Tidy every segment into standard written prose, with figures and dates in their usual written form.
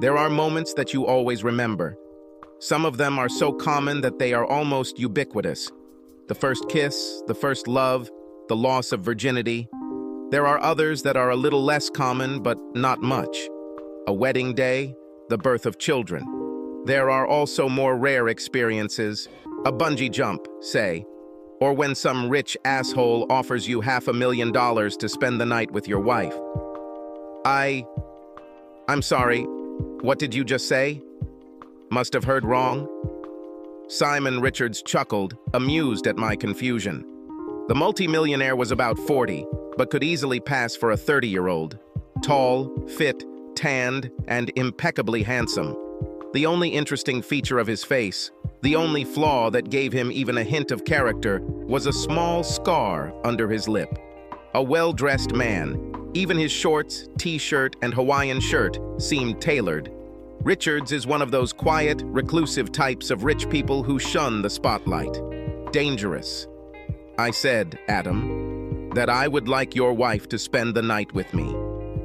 There are moments that you always remember. Some of them are so common that they are almost ubiquitous. The first kiss, the first love, the loss of virginity. There are others that are a little less common, but not much. A wedding day, the birth of children. There are also more rare experiences. A bungee jump, say, or when some rich asshole offers you $500,000 to spend the night with your wife. I'm sorry, what did you just say? Must have heard wrong? Simon Richards chuckled, amused at my confusion. The multimillionaire was about 40, but could easily pass for a 30-year-old. Tall, fit, tanned, and impeccably handsome. The only interesting feature of his face, the only flaw that gave him even a hint of character, was a small scar under his lip. A well-dressed man. Even his shorts, t-shirt, and Hawaiian shirt seemed tailored. Richards is one of those quiet, reclusive types of rich people who shun the spotlight. Dangerous. I said, Adam, that I would like your wife to spend the night with me.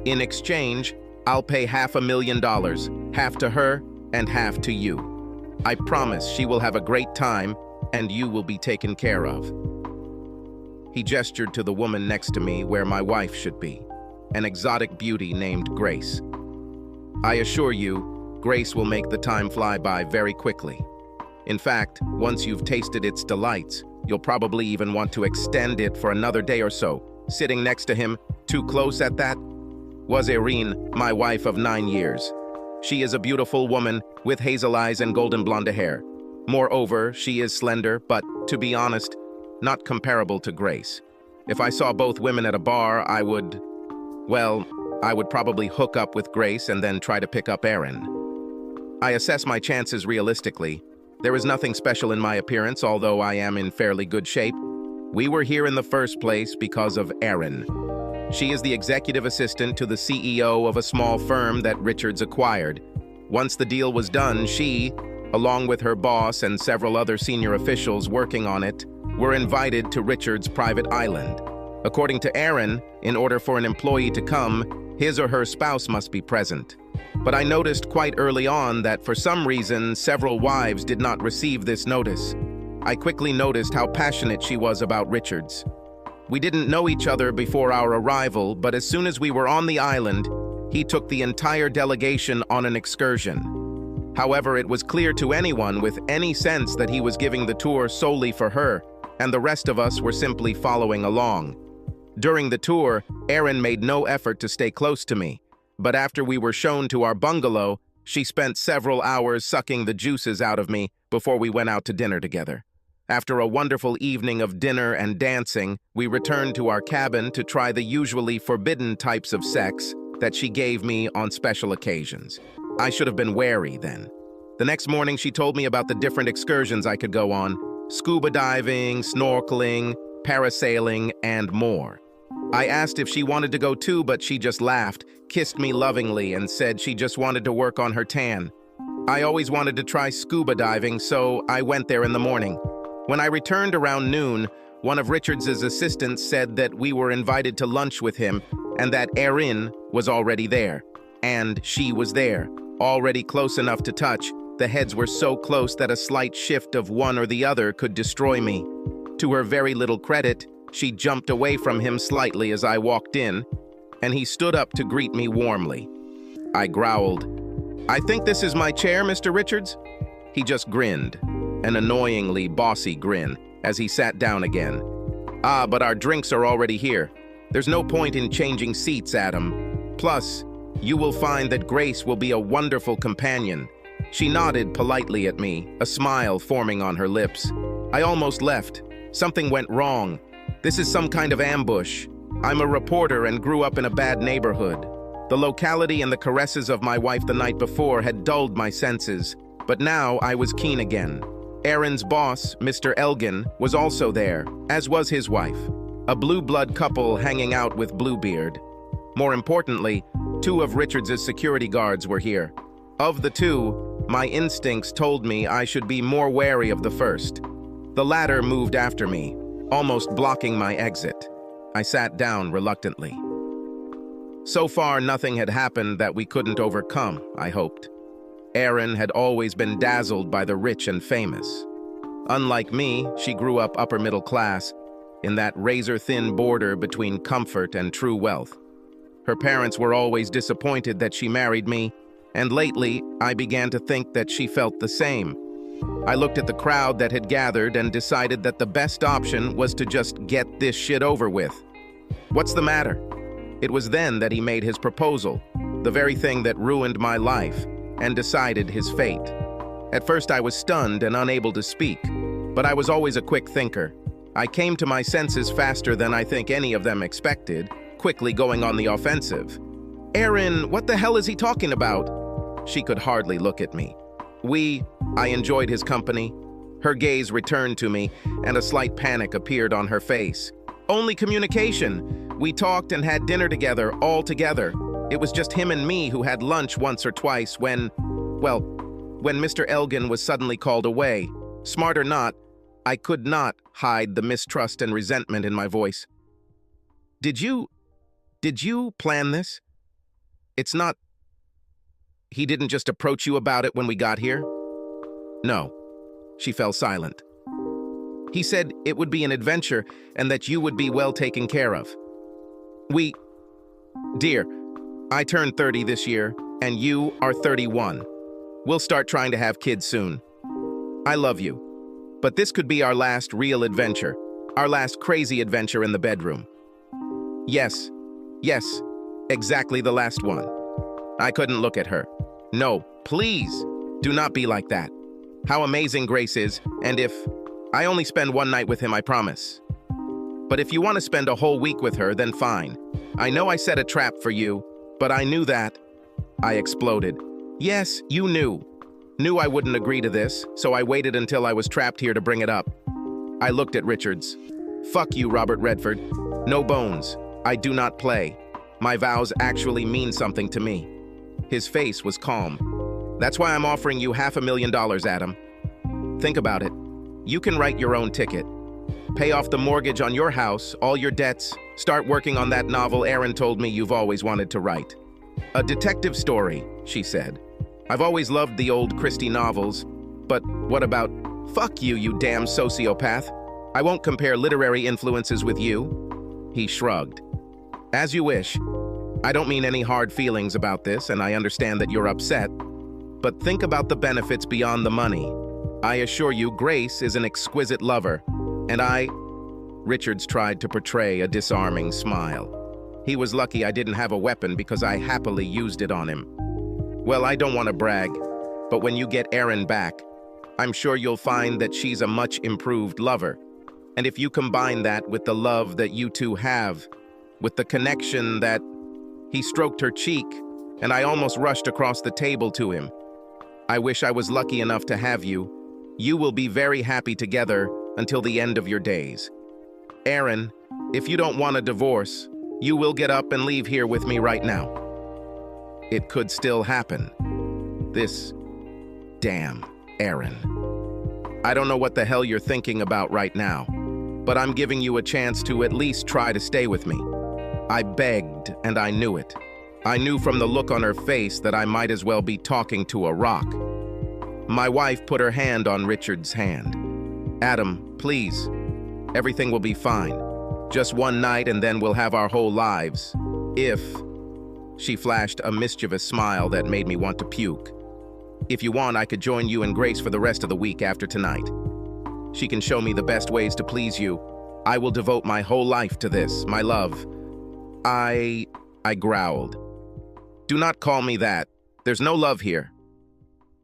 In exchange, I'll pay $500,000, half to her and half to you. I promise she will have a great time and you will be taken care of. He gestured to the woman next to me where my wife should be, an exotic beauty named Grace. I assure you, Grace will make the time fly by very quickly. In fact, once you've tasted its delights, you'll probably even want to extend it for another day or so. Sitting next to him, too close at that, was Irene, my wife of 9 years. She is a beautiful woman with hazel eyes and golden blonde hair. Moreover, she is slender, but, to be honest, not comparable to Grace. If I saw both women at a bar, I would probably hook up with Grace and then try to pick up Erin. I assess my chances realistically. There is nothing special in my appearance, although I am in fairly good shape. We were here in the first place because of Erin. She is the executive assistant to the CEO of a small firm that Richards acquired. Once the deal was done, she, along with her boss and several other senior officials working on it, were invited to Richards' private island. According to Erin, in order for an employee to come, his or her spouse must be present. But I noticed quite early on that for some reason, several wives did not receive this notice. I quickly noticed how passionate she was about Richards. We didn't know each other before our arrival, but as soon as we were on the island, he took the entire delegation on an excursion. However, it was clear to anyone with any sense that he was giving the tour solely for her, and the rest of us were simply following along. During the tour, Erin made no effort to stay close to me, but after we were shown to our bungalow, she spent several hours sucking the juices out of me before we went out to dinner together. After a wonderful evening of dinner and dancing, we returned to our cabin to try the usually forbidden types of sex that she gave me on special occasions. I should have been wary then. The next morning, she told me about the different excursions I could go on: scuba diving, snorkeling, parasailing, and more. I asked if she wanted to go too, but she just laughed, kissed me lovingly, and said she just wanted to work on her tan. I always wanted to try scuba diving, so I went there in the morning. When I returned around noon, one of Richards's assistants said that we were invited to lunch with him and that Erin was already there. And she was there, already close enough to touch. The heads were so close that a slight shift of one or the other could destroy me. To her very little credit, she jumped away from him slightly as I walked in, and he stood up to greet me warmly. I growled, "I think this is my chair, Mr. Richards?" He just grinned, an annoyingly bossy grin, as he sat down again. "Ah, but our drinks are already here. There's no point in changing seats, Adam. Plus, you will find that Grace will be a wonderful companion." She nodded politely at me, a smile forming on her lips. I almost left. Something went wrong. This is some kind of ambush. I'm a reporter and grew up in a bad neighborhood. The locality and the caresses of my wife the night before had dulled my senses, but now I was keen again. Erin's boss, Mr. Elgin, was also there, as was his wife, a blue blood couple hanging out with Bluebeard. More importantly, 2 of Richards's security guards were here. Of the 2, my instincts told me I should be more wary of the first. The latter moved after me, almost blocking my exit. I sat down reluctantly. So far, nothing had happened that we couldn't overcome, I hoped. Erin had always been dazzled by the rich and famous. Unlike me, she grew up upper middle class, in that razor-thin border between comfort and true wealth. Her parents were always disappointed that she married me, and lately, I began to think that she felt the same. I looked at the crowd that had gathered and decided that the best option was to just get this shit over with. What's the matter? It was then that he made his proposal, the very thing that ruined my life, and decided his fate. At first I was stunned and unable to speak, but I was always a quick thinker. I came to my senses faster than I think any of them expected, quickly going on the offensive. "Erin, what the hell is he talking about?" She could hardly look at me. I enjoyed his company. Her gaze returned to me, and a slight panic appeared on her face. "Only communication. We talked and had dinner together, all together. It was just him and me who had lunch once or twice when Mr. Elgin was suddenly called away. Smart or not, I could not hide the mistrust and resentment in my voice. Did you plan this? It's not... He didn't just approach you about it when we got here?" "No." She fell silent. "He said it would be an adventure and that you would be well taken care of. Dear, I turned 30 this year, and you are 31. We'll start trying to have kids soon. I love you, but this could be our last real adventure, our last crazy adventure in the bedroom." Yes, exactly the last one. I couldn't look at her. "No, please, do not be like that. How amazing Grace is, and if... I only spend one night with him, I promise. But if you want to spend a whole week with her, then fine. I know I set a trap for you, but I knew that..." I exploded. "Yes, you knew. Knew I wouldn't agree to this, so I waited until I was trapped here to bring it up." I looked at Richards. "Fuck you, Robert Redford. No bones. I do not play. My vows actually mean something to me." His face was calm. "That's why I'm offering you $500,000, Adam. Think about it. You can write your own ticket. Pay off the mortgage on your house, all your debts, start working on that novel Erin told me you've always wanted to write. A detective story," she said. "I've always loved the old Christie novels, but what about..." "Fuck you, you damn sociopath. I won't compare literary influences with you." He shrugged. "As you wish. I don't mean any hard feelings about this, and I understand that you're upset, but think about the benefits beyond the money. I assure you, Grace is an exquisite lover, and Richards tried to portray a disarming smile. He was lucky I didn't have a weapon because I happily used it on him. "Well, I don't want to brag, but when you get Erin back, I'm sure you'll find that she's a much improved lover. And if you combine that with the love that you two have, with the connection that..." He stroked her cheek, and I almost rushed across the table to him. "I wish I was lucky enough to have you. You will be very happy together until the end of your days. Erin, if you don't want a divorce, you will get up and leave here with me right now." It could still happen. This damn Erin. "I don't know what the hell you're thinking about right now, but I'm giving you a chance to at least try to stay with me." I begged, and I knew it. I knew from the look on her face that I might as well be talking to a rock. My wife put her hand on Richard's hand. "Adam, please. Everything will be fine. Just one night and then we'll have our whole lives. If..." She flashed a mischievous smile that made me want to puke. "If you want, I could join you and Grace for the rest of the week after tonight. She can show me the best ways to please you. I will devote my whole life to this, my love." I growled. "Do not call me that. There's no love here."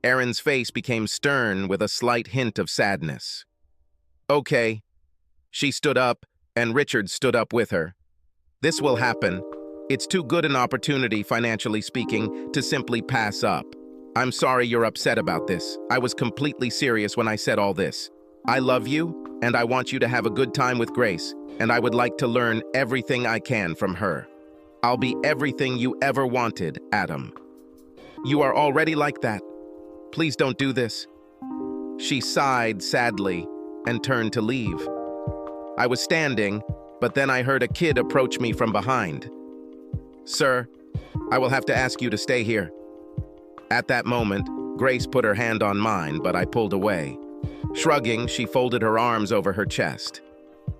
Erin's face became stern with a slight hint of sadness. "Okay." She stood up, and Richard stood up with her. "This will happen. It's too good an opportunity, financially speaking, to simply pass up. I'm sorry you're upset about this. I was completely serious when I said all this. I love you, and I want you to have a good time with Grace, and I would like to learn everything I can from her. I'll be everything you ever wanted, Adam." "You are already like that. Please don't do this." She sighed sadly and turned to leave. I was standing, but then I heard a kid approach me from behind. "Sir, I will have to ask you to stay here." At that moment, Grace put her hand on mine, but I pulled away. Shrugging, she folded her arms over her chest.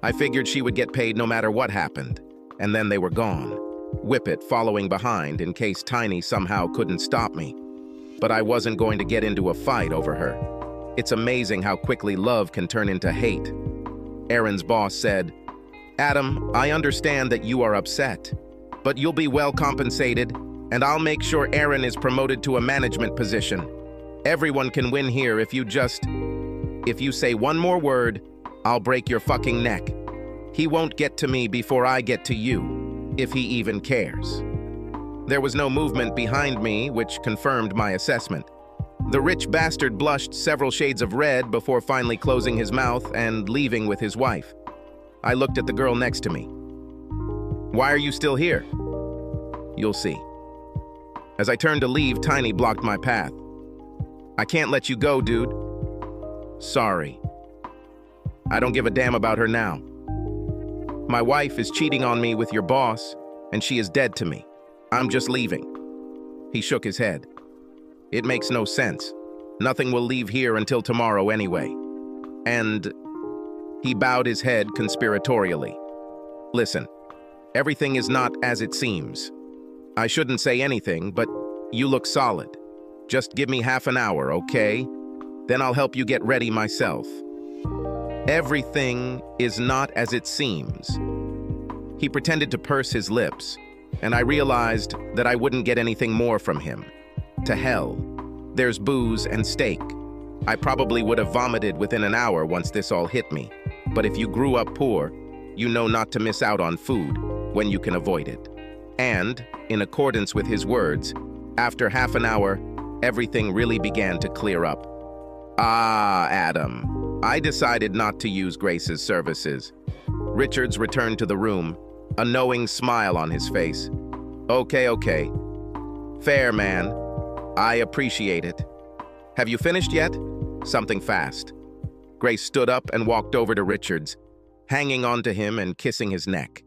I figured she would get paid no matter what happened, and then they were gone. Whippet following behind in case Tiny somehow couldn't stop me. But I wasn't going to get into a fight over her. It's amazing how quickly love can turn into hate. Aaron's boss said, "Adam, I understand that you are upset, but you'll be well compensated, and I'll make sure Aaron is promoted to a management position. Everyone can win here if you say one more word, I'll break your fucking neck. He won't get to me before I get to you, if he even cares." There was no movement behind me, which confirmed my assessment. The rich bastard blushed several shades of red before finally closing his mouth and leaving with his wife. I looked at the girl next to me. "Why are you still here?" "You'll see." As I turned to leave, Tiny blocked my path. "I can't let you go, dude." "Sorry. I don't give a damn about her now. My wife is cheating on me with your boss, and she is dead to me. I'm just leaving." He shook his head. "It makes no sense. Nothing will leave here until tomorrow anyway." And he bowed his head conspiratorially. "Listen, everything is not as it seems. I shouldn't say anything, but you look solid. Just give me half an hour, okay? Then I'll help you get ready myself." Everything is not as it seems. He pretended to purse his lips, and I realized that I wouldn't get anything more from him. To hell. There's booze and steak. I probably would have vomited within an hour once this all hit me. But if you grew up poor, you know not to miss out on food when you can avoid it. And, in accordance with his words, after half an hour, everything really began to clear up. "Ah, Adam. I decided not to use Grace's services." Richards returned to the room, a knowing smile on his face. Okay. Fair, man. I appreciate it. Have you finished yet?" "Something fast." Grace stood up and walked over to Richards, hanging onto him and kissing his neck.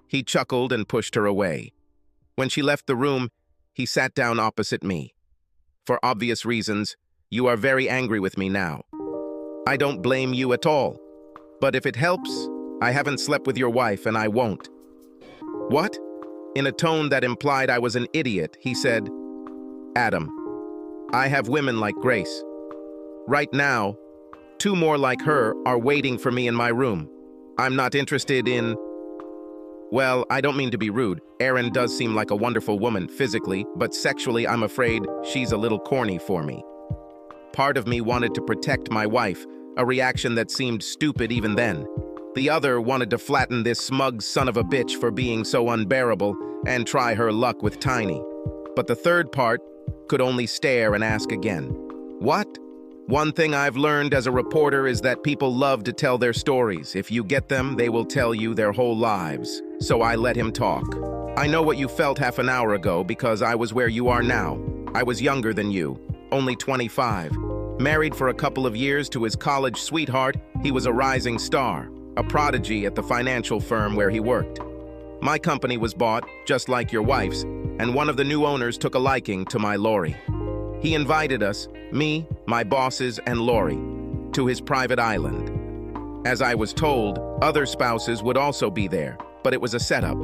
He chuckled and pushed her away. When she left the room, he sat down opposite me. "For obvious reasons, you are very angry with me now. I don't blame you at all. But if it helps, I haven't slept with your wife and I won't." "What?" In a tone that implied I was an idiot, he said, "Adam, I have women like Grace. Right now, 2 more like her are waiting for me in my room. I'm not interested in... Well, I don't mean to be rude. Erin does seem like a wonderful woman physically, but sexually I'm afraid she's a little corny for me." Part of me wanted to protect my wife, a reaction that seemed stupid even then. The other wanted to flatten this smug son of a bitch for being so unbearable and try her luck with Tiny. But the third part could only stare and ask again. "What?" One thing I've learned as a reporter is that people love to tell their stories. If you get them, they will tell you their whole lives. So I let him talk. "I know what you felt half an hour ago because I was where you are now. I was younger than you, only 25. Married for a couple of years to his college sweetheart, he was a rising star, a prodigy at the financial firm where he worked. My company was bought, just like your wife's, and one of the new owners took a liking to my Lori. He invited us, me, my bosses, and Lori, to his private island. As I was told, other spouses would also be there, but it was a setup.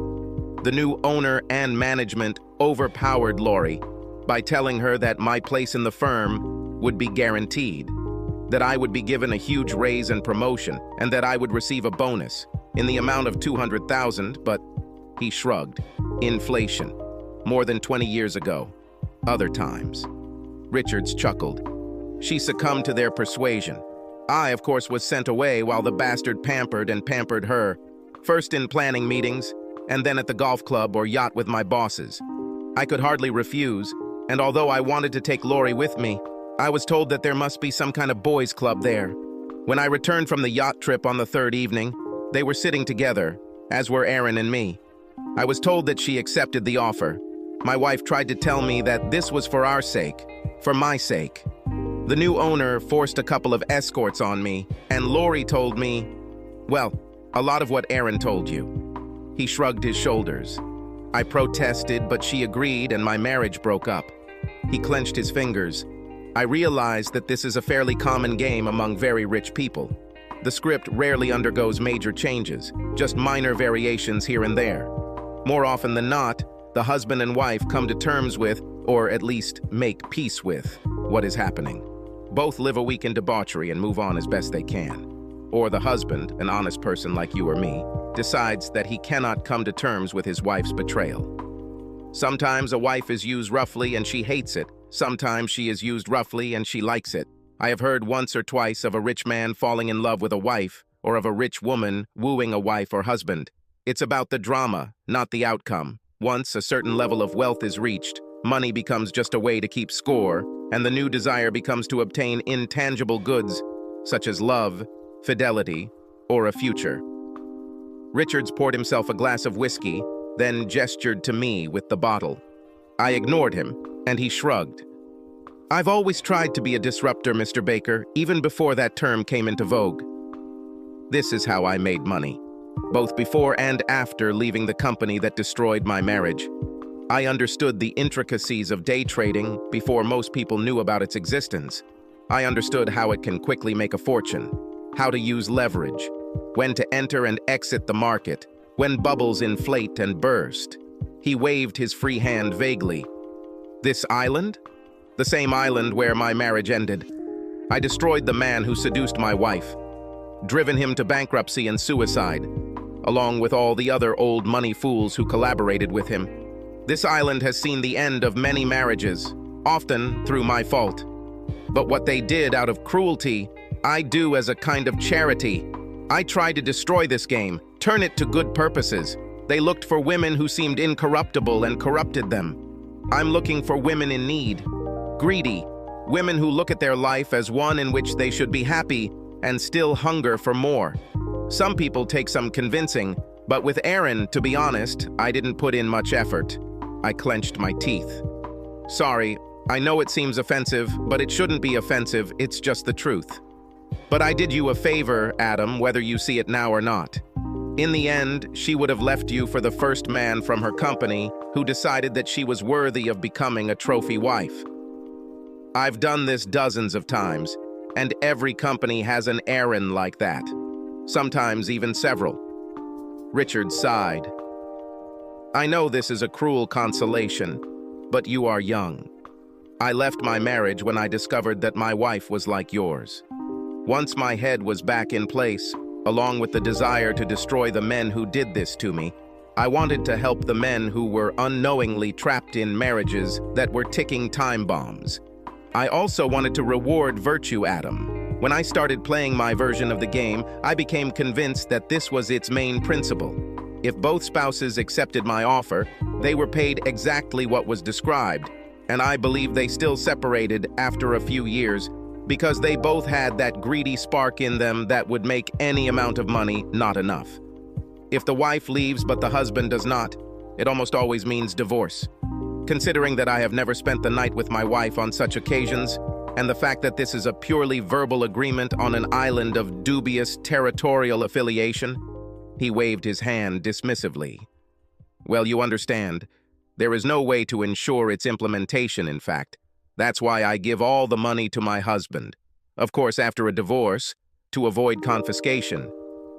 The new owner and management overpowered Lori by telling her that my place in the firm would be guaranteed, that I would be given a huge raise and promotion, and that I would receive a bonus in the amount of $200,000, but he shrugged. Inflation. More than 20 years ago. Other times. Richards chuckled. She succumbed to their persuasion. I, of course, was sent away while the bastard pampered and pampered her, first in planning meetings, and then at the golf club or yacht with my bosses. I could hardly refuse, and although I wanted to take Lori with me, I was told that there must be some kind of boys' club there. When I returned from the yacht trip on the third evening, they were sitting together, as were Aaron and me. I was told that she accepted the offer. My wife tried to tell me that this was for our sake, for my sake. The new owner forced a couple of escorts on me, and Lori told me, well, a lot of what Aaron told you. He shrugged his shoulders. I protested, but she agreed and my marriage broke up. He clenched his fingers. I realized that this is a fairly common game among very rich people. The script rarely undergoes major changes, just minor variations here and there. More often than not, the husband and wife come to terms with, or at least make peace with, what is happening. Both live a week in debauchery and move on as best they can. Or the husband, an honest person like you or me, decides that he cannot come to terms with his wife's betrayal. Sometimes a wife is used roughly and she hates it. Sometimes she is used roughly and she likes it. I have heard once or twice of a rich man falling in love with a wife, or of a rich woman wooing a wife or husband. It's about the drama, not the outcome. Once a certain level of wealth is reached, money becomes just a way to keep score, and the new desire becomes to obtain intangible goods, such as love, fidelity, or a future. Richards poured himself a glass of whiskey, then gestured to me with the bottle. I ignored him, and he shrugged. I've always tried to be a disruptor, Mr. Baker, even before that term came into vogue. This is how I made money, both before and after leaving the company that destroyed my marriage. I understood the intricacies of day trading before most people knew about its existence. I understood how it can quickly make a fortune, how to use leverage, when to enter and exit the market, when bubbles inflate and burst. He waved his free hand vaguely. This island? The same island where my marriage ended. I destroyed the man who seduced my wife, driven him to bankruptcy and suicide, along with all the other old money fools who collaborated with him. This island has seen the end of many marriages, often through my fault. But what they did out of cruelty, I do as a kind of charity. I tried to destroy this game, turn it to good purposes. They looked for women who seemed incorruptible and corrupted them. I'm looking for women in need, greedy, women who look at their life as one in which they should be happy and still hunger for more. Some people take some convincing, but with Aaron, to be honest, I didn't put in much effort. I clenched my teeth. Sorry, I know it seems offensive, but it shouldn't be offensive, it's just the truth. But I did you a favor, Adam, whether you see it now or not. In the end, she would have left you for the first man from her company who decided that she was worthy of becoming a trophy wife. I've done this dozens of times, and every company has an Aaron like that. Sometimes even several. Richard sighed. I know this is a cruel consolation, but you are young. I left my marriage when I discovered that my wife was like yours. Once my head was back in place, along with the desire to destroy the men who did this to me, I wanted to help the men who were unknowingly trapped in marriages that were ticking time bombs. I also wanted to reward virtue, Adam. When I started playing my version of the game, I became convinced that this was its main principle. If both spouses accepted my offer, they were paid exactly what was described, and I believe they still separated after a few years because they both had that greedy spark in them that would make any amount of money not enough. If the wife leaves but the husband does not, it almost always means divorce. Considering that I have never spent the night with my wife on such occasions, and the fact that this is a purely verbal agreement on an island of dubious territorial affiliation, he waved his hand dismissively. Well, you understand, there is no way to ensure its implementation, in fact. That's why I give all the money to my husband. Of course, after a divorce, to avoid confiscation,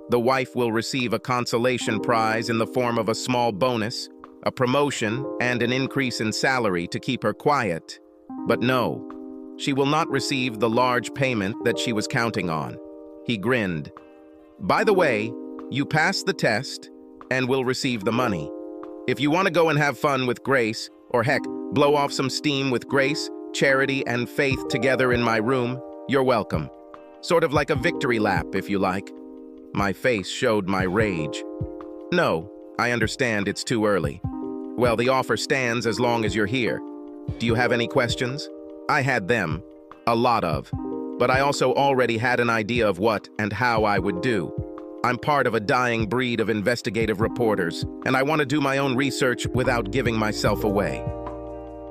the wife will receive a consolation prize in the form of a small bonus, a promotion, and an increase in salary to keep her quiet. But no, she will not receive the large payment that she was counting on. He grinned. By the way, you passed the test and will receive the money. If you want to go and have fun with Grace, or heck, blow off some steam with Grace, Charity, and Faith together in my room, you're welcome. Sort of like a victory lap, if you like. My face showed my rage. No, I understand it's too early. Well, the offer stands as long as you're here. Do you have any questions? I had them. A lot of. But I also already had an idea of what and how I would do. I'm part of a dying breed of investigative reporters, and I want to do my own research without giving myself away.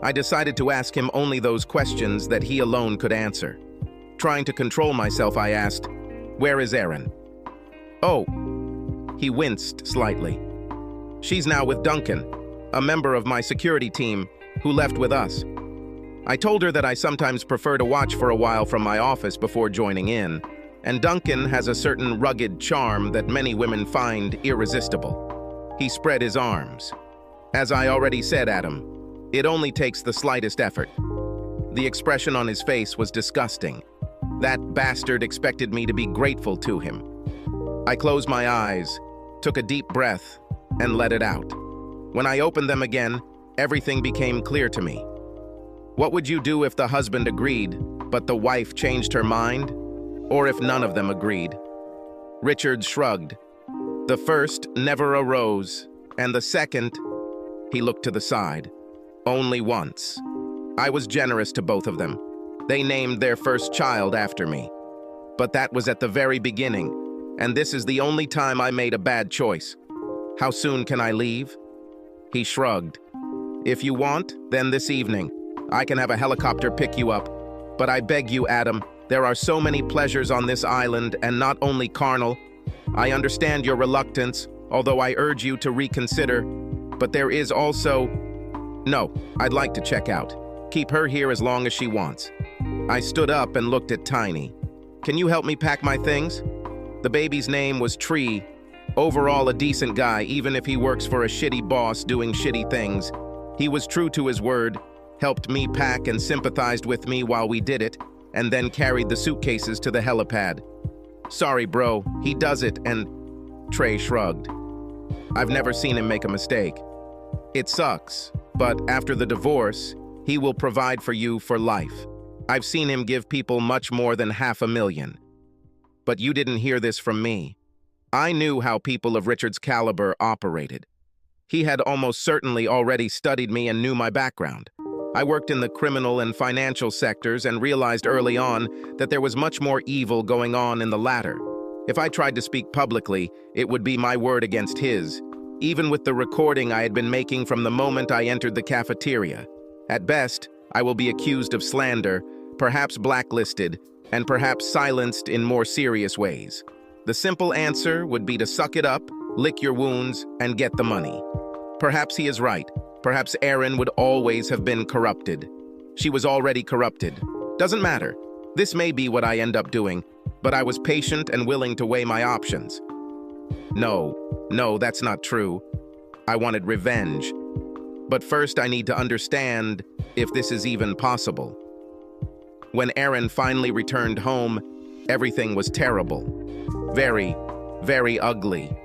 I decided to ask him only those questions that he alone could answer. Trying to control myself, I asked, "Where is Erin?" "Oh." He winced slightly. "She's now with Duncan. a member of my security team, who left with us. I told her that I sometimes prefer to watch for a while from my office before joining in, and Duncan has a certain rugged charm that many women find irresistible. He spread his arms. As I already said, Adam, it only takes the slightest effort. The expression on his face was disgusting. That bastard expected me to be grateful to him. I closed my eyes, took a deep breath, and let it out. When I opened them again, everything became clear to me. What would you do if the husband agreed, but the wife changed her mind? Or if none of them agreed? Richard shrugged. The first never arose, and the second, he looked to the side. Only once. I was generous to both of them. They named their first child after me. But that was at the very beginning, and this is the only time I made a bad choice. How soon can I leave? He shrugged. If you want, then this evening. I can have a helicopter pick you up. But I beg you, Adam, there are so many pleasures on this island, and not only carnal. I understand your reluctance, although I urge you to reconsider. But there is also... No, I'd like to check out. Keep her here as long as she wants. I stood up and looked at Tiny. Can you help me pack my things? The baby's name was Tree. Overall a decent guy, even if he works for a shitty boss doing shitty things. He was true to his word, helped me pack and sympathized with me while we did it, and then carried the suitcases to the helipad. Sorry, bro, he does it, and... Trey shrugged. I've never seen him make a mistake. It sucks, but after the divorce, he will provide for you for life. I've seen him give people much more than $500,000. But you didn't hear this from me. I knew how people of Richard's caliber operated. He had almost certainly already studied me and knew my background. I worked in the criminal and financial sectors and realized early on that there was much more evil going on in the latter. If I tried to speak publicly, it would be my word against his, even with the recording I had been making from the moment I entered the cafeteria. At best, I will be accused of slander, perhaps blacklisted, and perhaps silenced in more serious ways. The simple answer would be to suck it up, lick your wounds, and get the money. Perhaps he is right. Perhaps Erin would always have been corrupted. She was already corrupted. Doesn't matter. This may be what I end up doing, but I was patient and willing to weigh my options. No, that's not true. I wanted revenge. But first I need to understand if this is even possible. When Erin finally returned home, everything was terrible. Very, very ugly.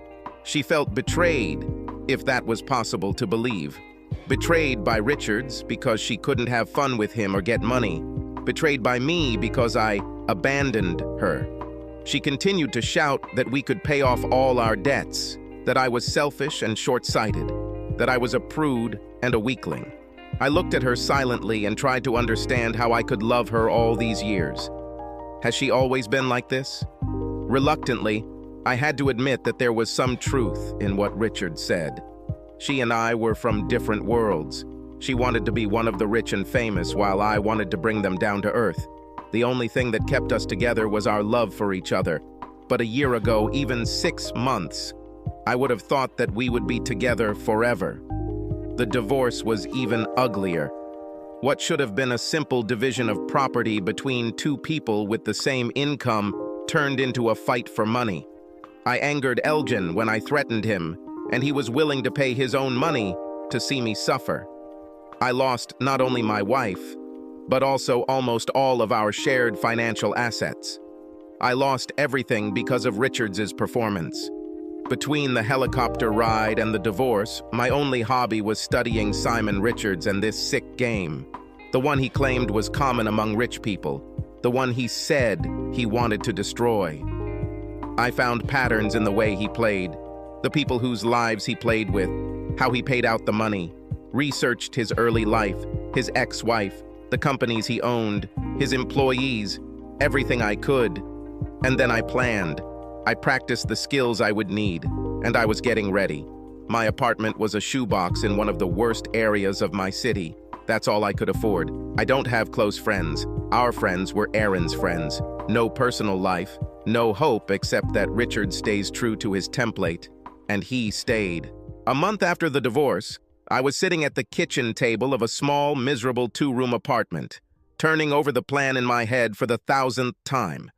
She felt betrayed, if that was possible to believe. Betrayed by Richards because she couldn't have fun with him or get money. Betrayed by me because I abandoned her. She continued to shout that we could pay off all our debts, that I was selfish and short-sighted, that I was a prude and a weakling. I looked at her silently and tried to understand how I could love her all these years. Has she always been like this? Reluctantly, I had to admit that there was some truth in what Richard said. She and I were from different worlds. She wanted to be one of the rich and famous, while I wanted to bring them down to earth. The only thing that kept us together was our love for each other. But a year ago, even 6 months, I would have thought that we would be together forever. The divorce was even uglier. What should have been a simple division of property between two people with the same income turned into a fight for money. I angered Elgin when I threatened him, and he was willing to pay his own money to see me suffer. I lost not only my wife, but also almost all of our shared financial assets. I lost everything because of Richards's performance. Between the helicopter ride and the divorce, my only hobby was studying Simon Richards and this sick game. The one he claimed was common among rich people. The one he said he wanted to destroy. I found patterns in the way he played, the people whose lives he played with, how he paid out the money, researched his early life, his ex-wife, the companies he owned, his employees, everything I could. And then I planned. I practiced the skills I would need, and I was getting ready. My apartment was a shoebox in one of the worst areas of my city. That's all I could afford. I don't have close friends. Our friends were Erin's friends. No personal life, no hope except that Richard stays true to his template, and he stayed. A month after the divorce, I was sitting at the kitchen table of a small, miserable two-room apartment, turning over the plan in my head for the 1,000th time,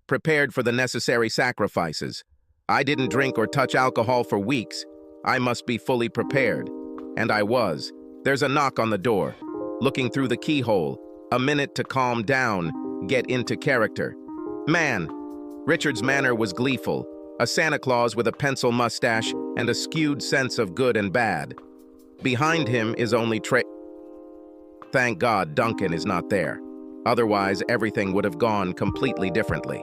prepared for the necessary sacrifices. I didn't drink or touch alcohol for weeks. I must be fully prepared. And I was. There's a knock on the door. Looking through the keyhole, a minute to calm down, get into character. Man, Richard's manner was gleeful, a Santa Claus with a pencil mustache and a skewed sense of good and bad. Behind him is only Thank God Duncan is not there. Otherwise, everything would have gone completely differently.